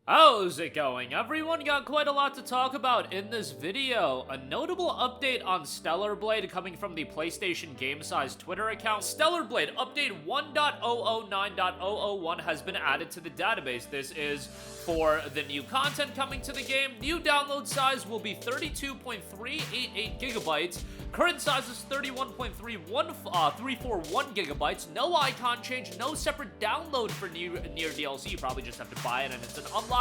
How's it going, everyone? Got quite a lot to talk about in this video. A notable update on Stellar Blade coming from the PlayStation Game Size Twitter account. Stellar Blade update 1.009.001 has been added to the database. This is for the new content coming to the game. New download size will be 32.388 gigabytes. Current size is 341 gigabytes. No icon change, no separate download for Nier DLC. You probably just have to buy it and it's an unlock.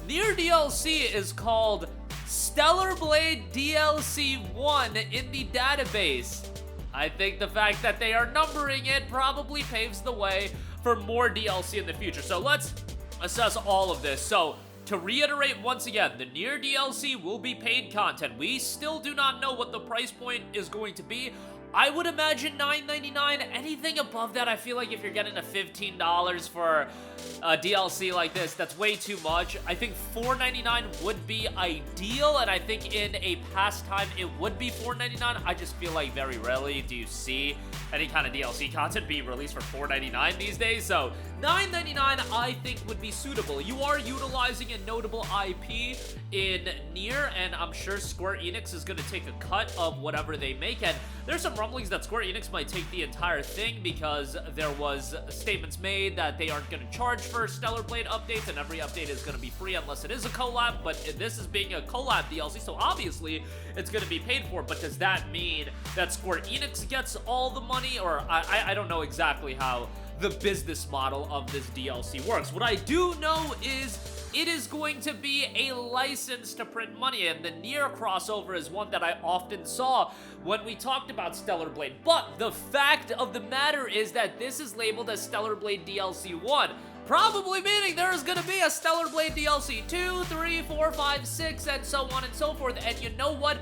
Nier DLC is called Stellar Blade DLC 1 in the database. I think the fact that they are numbering it probably paves the way for more DLC in the future. So let's assess all of this. So, to reiterate once again, the Nier DLC will be paid content. We still do not know what the price point is going to be. I would imagine $9.99. Anything above that, I feel like if you're getting a $15 for a DLC like this, that's way too much. I think $4.99 would be ideal, and I think in a pastime, it would be $4.99. I just feel like very rarely do you see any kind of DLC content being released for $4.99 these days, so $9.99 I think would be suitable. You are utilizing a notable IP in Nier, and I'm sure Square Enix is going to take a cut of whatever they make, and there's some rumblings that Square Enix might take the entire thing because there was statements made that they aren't going to charge for Stellar Blade updates, and every update is going to be free unless it is a collab, but this is being a collab DLC, so obviously it's going to be paid for. But does that mean that Square Enix gets all the money? Or I don't know exactly how the business model of this DLC works. What I do know is it is going to be a license to print money, and the Nier crossover is one that I often saw when we talked about Stellar Blade. But the fact of the matter is that this is labeled as Stellar Blade DLC 1, probably meaning there is going to be a Stellar Blade DLC 2, 3, 4, 5, 6, and so on and so forth. And you know what?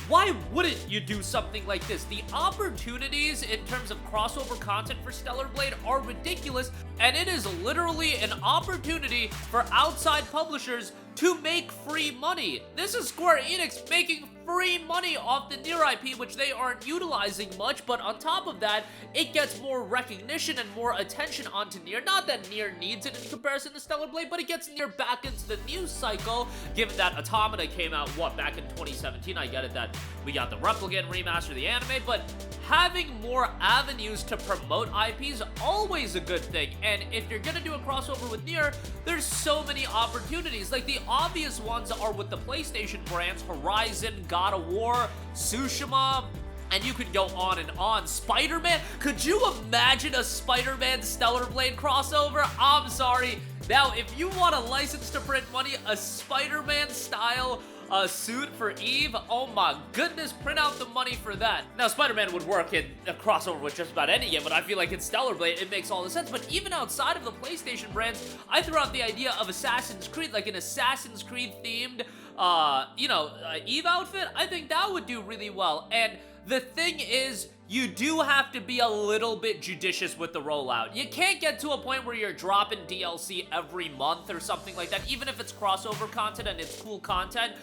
Why wouldn't you do something like this? The opportunities in terms of crossover content for Stellar Blade are ridiculous, and it is literally an opportunity for outside publishers to make free money. This is Square Enix making free money off the Nier IP, which they aren't utilizing much, but on top of that, it gets more recognition and more attention onto Nier. Not that Nier needs it in comparison to Stellar Blade, but it gets Nier back into the news cycle, given that Automata came out, back in 2017? I get it that we got the Replicant remaster, the anime, but having more avenues to promote IP is always a good thing, and if you're gonna do a crossover with Nier, there's so many opportunities. Like, the obvious ones are with the PlayStation brands, Horizon, God of War, Tsushima, and you could go on and on. Spider-Man? Could you imagine a Spider-Man Stellar Blade crossover? I'm sorry. Now, if you want a license to print money, a Spider-Man style suit for Eve, oh my goodness, print out the money for that. Now, Spider-Man would work in a crossover with just about any game, but I feel like in Stellar Blade, it makes all the sense. But even outside of the PlayStation brands, I threw out the idea of Assassin's Creed, like an Assassin's Creed themed, Eve outfit. I think that would do really well. And the thing is, you do have to be a little bit judicious with the rollout. You can't get to a point where you're dropping DLC every month or something like that, even if it's crossover content and it's cool content.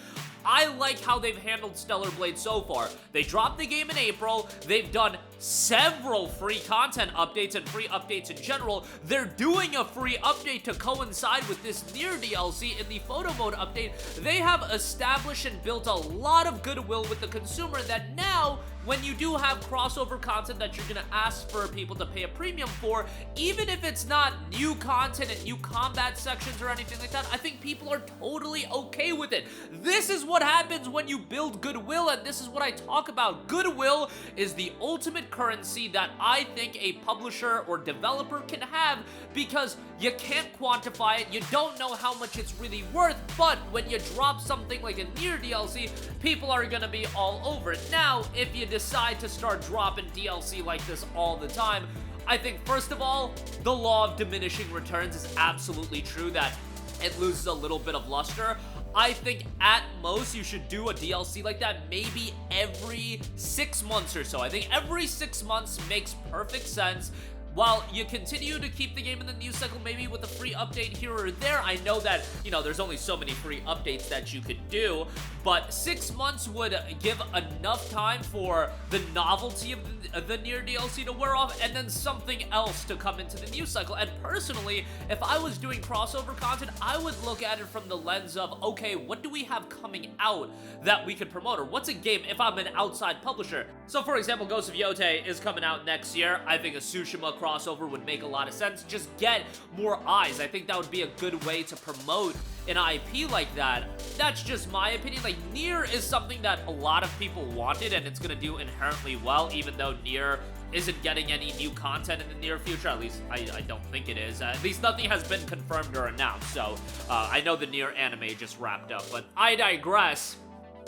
I like how they've handled Stellar Blade so far. They dropped the game in April. They've done several free content updates and free updates in general. They're doing a free update to coincide with this Nier DLC in the photo mode update. They have established and built a lot of goodwill with the consumer that now, when you do have crossover content that you're gonna ask for people to pay a premium for, even if it's not new content and new combat sections or anything like that, I think people are totally okay with it. This is what happens when you build goodwill, and this is what I talk about. Goodwill is the ultimate currency that I think a publisher or developer can have, because you can't quantify it, you don't know how much it's really worth, but when you drop something like a Nier DLC, people are gonna be all over it. Now, if you decide to start dropping DLC like this all the time, I think, first of all, the law of diminishing returns is absolutely true, that it loses a little bit of luster. I think at most you should do a DLC like that maybe every 6 months or so. I think every 6 months makes perfect sense. while you continue to keep the game in the news cycle, maybe with a free update here or there, I know that, you know, there's only so many free updates that you could do, but 6 months would give enough time for the novelty of the Nier DLC to wear off, and then something else to come into the news cycle. And personally, if I was doing crossover content, I would look at it from the lens of, okay, what do we have coming out that we could promote, or what's a game if I'm an outside publisher? So for example, Ghost of Yotei is coming out next year. I think a Tsushima crossover would make a lot of sense. Just get more eyes. I think that would be a good way to promote an IP like that. That's just my opinion. Like, Nier is something that a lot of people wanted, and it's gonna do inherently well, even though Nier isn't getting any new content in the near future. At least I don't think it is. At least nothing has been confirmed or announced. So I know the Nier anime just wrapped up, but I digress.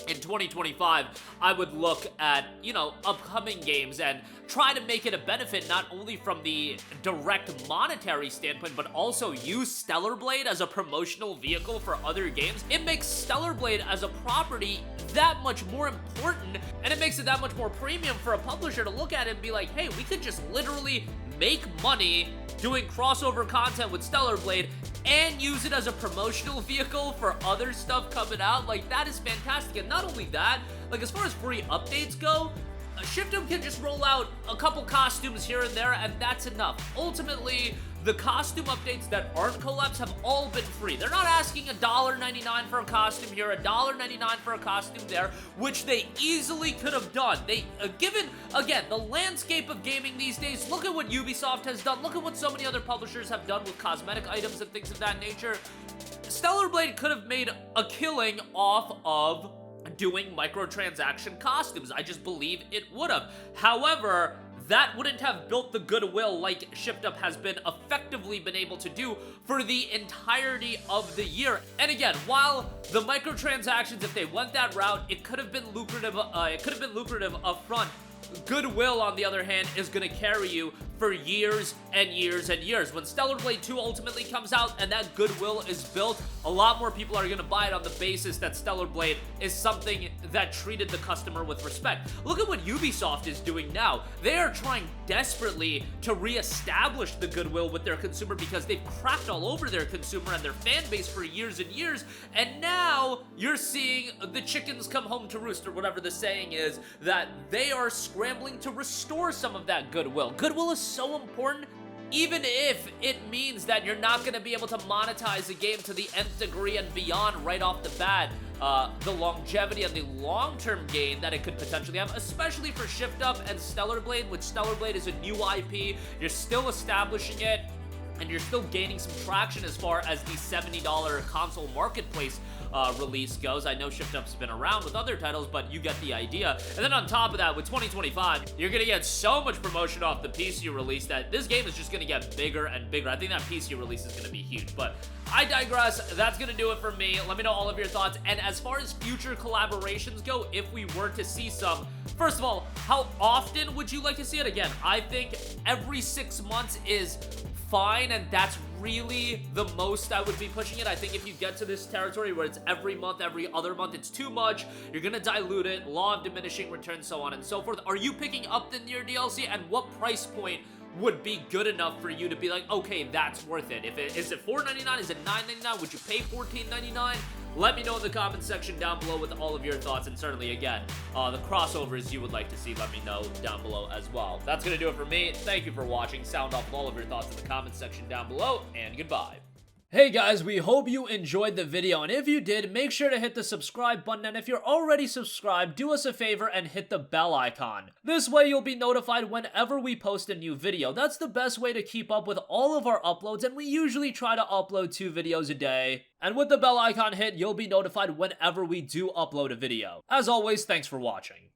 In 2025, I would look at, you know, upcoming games and try to make it a benefit not only from the direct monetary standpoint, but also use Stellar Blade as a promotional vehicle for other games. It makes Stellar Blade as a property that much more important, and it makes it that much more premium for a publisher to look at it and be like, hey, we could just literally make money doing crossover content with Stellar Blade and use it as a promotional vehicle for other stuff coming out. Like, that is fantastic. And not only that, like, as far as free updates go, Shiftum can just roll out a couple costumes here and there, and that's enough. Ultimately, the costume updates that aren't collabs have all been free. They're not asking $1.99 for a costume here, $1.99 for a costume there, which they easily could have done. They, given, again, the landscape of gaming these days, look at what Ubisoft has done, look at what so many other publishers have done with cosmetic items and things of that nature. Stellar Blade could have made a killing off of doing microtransaction costumes. I just believe it would have. However, that wouldn't have built the goodwill like ShiftUp has been effectively been able to do for the entirety of the year. And again, while the microtransactions, if they went that route, it could have been lucrative. It could have been lucrative upfront. Goodwill, on the other hand, is going to carry you for years and years and years. When Stellar Blade 2 ultimately comes out and that goodwill is built, a lot more people are going to buy it on the basis that Stellar Blade is something that treated the customer with respect. Look at what Ubisoft is doing now. They are trying desperately to reestablish the goodwill with their consumer because they've crapped all over their consumer and their fan base for years and years, and now you're seeing the chickens come home to roost, or whatever the saying is, that they are scrambling to restore some of that goodwill. Goodwill is so important, even if it means that you're not going to be able to monetize a game to the nth degree and beyond right off the bat. The longevity and the long-term gain that it could potentially have, especially for ShiftUp and Stellar Blade, which Stellar Blade is a new IP. You're still establishing it, and you're still gaining some traction as far as the $70 console marketplace release goes. I know ShiftUp's been around with other titles, but you get the idea. And then on top of that, with 2025, you're gonna get so much promotion off the PC release that this game is just gonna get bigger and bigger. I think that PC release is gonna be huge, but I digress. That's gonna do it for me. Let me know all of your thoughts. And as far as future collaborations go, if we were to see some, first of all, how often would you like to see it? Again, I think every 6 months is fine, and that's really the most I would be pushing it. I think if you get to this territory where it's every month, every other month, it's too much. You're gonna dilute it, law of diminishing returns, so on and so forth. Are you picking up the Nier DLC, and what price point would be good enough for you to be like, okay, that's worth it? Is it $4.99? Is it $9.99? Would you pay $14.99? Let me know in the comment section down below with all of your thoughts, and certainly, again, the crossovers you would like to see, let me know down below as well. That's going to do it for me. Thank you for watching. Sound off with all of your thoughts in the comment section down below, and goodbye. Hey guys, we hope you enjoyed the video, and if you did, make sure to hit the subscribe button, and if you're already subscribed, do us a favor and hit the bell icon. This way you'll be notified whenever we post a new video. That's the best way to keep up with all of our uploads, and we usually try to upload 2 videos a day. And with the bell icon hit, you'll be notified whenever we do upload a video. As always, thanks for watching.